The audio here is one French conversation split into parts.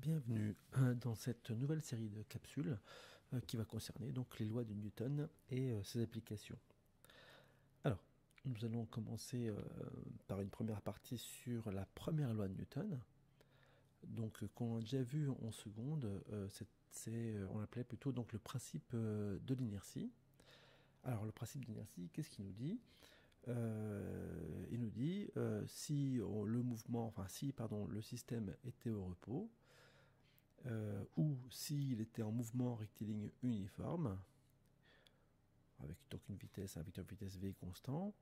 Bienvenue dans cette nouvelle série de capsules qui va concerner donc les lois de Newton et ses applications. Alors, nous allons commencer par une première partie sur la première loi de Newton. Donc, qu'on a déjà vu en seconde, on l'appelait plutôt donc le principe de l'inertie. Alors, le principe d'inertie, qu'est-ce qu'il nous dit? Il nous dit si le système était au repos, ou s'il était en mouvement rectiligne uniforme, avec donc un vecteur de vitesse v constant,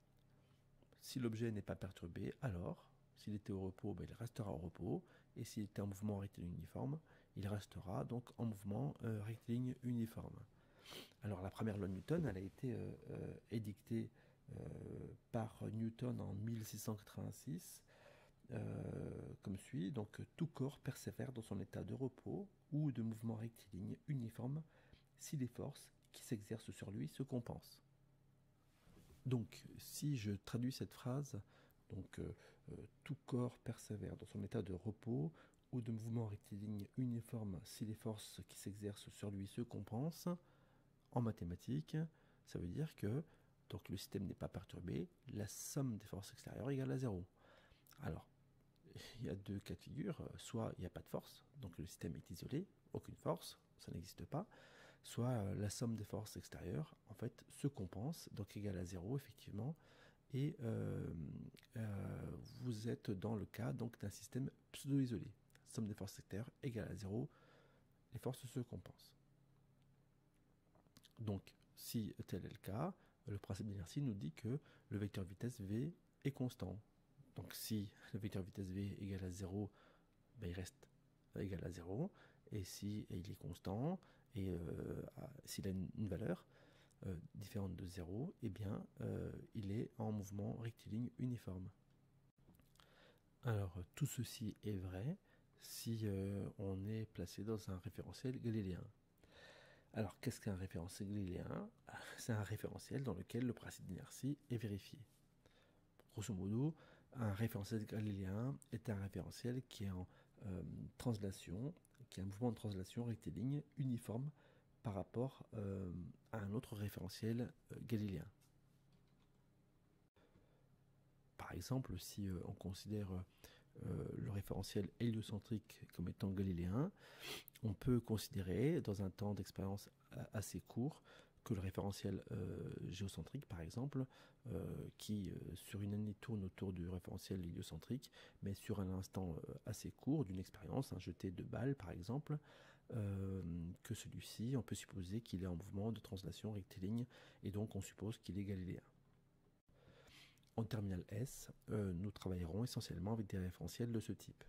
si l'objet n'est pas perturbé, alors, s'il était au repos, il restera au repos, et s'il était en mouvement rectiligne uniforme, il restera donc en mouvement rectiligne uniforme. Alors la première loi de Newton, elle a été édictée par Newton en 1686, comme suit. Donc tout corps persévère dans son état de repos ou de mouvement rectiligne uniforme si les forces qui s'exercent sur lui se compensent. Donc si je traduis cette phrase, donc tout corps persévère dans son état de repos ou de mouvement rectiligne uniforme si les forces qui s'exercent sur lui se compensent, en mathématiques, ça veut dire que donc, le système n'est pas perturbé, la somme des forces extérieures est égale à 0. Alors, il y a deux cas de figure, soit il n'y a pas de force, donc le système est isolé, aucune force, ça n'existe pas, soit la somme des forces extérieures, en fait, se compense, donc égale à 0, effectivement, et vous êtes dans le cas d'un système pseudo-isolé. Somme des forces extérieures égale à 0, les forces se compensent. Donc, si tel est le cas, le principe d'inertie nous dit que le vecteur vitesse v est constant. Donc si le vecteur vitesse v est égal à 0, il reste égal à 0. Et si il est constant, et s'il a une valeur différente de 0, eh bien il est en mouvement rectiligne uniforme. Alors tout ceci est vrai si on est placé dans un référentiel galiléen. Alors, qu'est-ce qu'un référentiel galiléen? C'est un référentiel dans lequel le principe d'inertie est vérifié. Grosso modo, un référentiel galiléen est un référentiel qui est en translation, qui est un mouvement de translation rectiligne uniforme par rapport à un autre référentiel galiléen. Par exemple, si on considère le référentiel héliocentrique comme étant galiléen, on peut considérer, dans un temps d'expérience assez court, que le référentiel géocentrique, par exemple, qui sur une année tourne autour du référentiel héliocentrique, mais sur un instant assez court d'une expérience, un jeté de balles, par exemple, que celui-ci, on peut supposer qu'il est en mouvement de translation rectiligne, et donc on suppose qu'il est galiléen. En terminale S, nous travaillerons essentiellement avec des référentiels de ce type.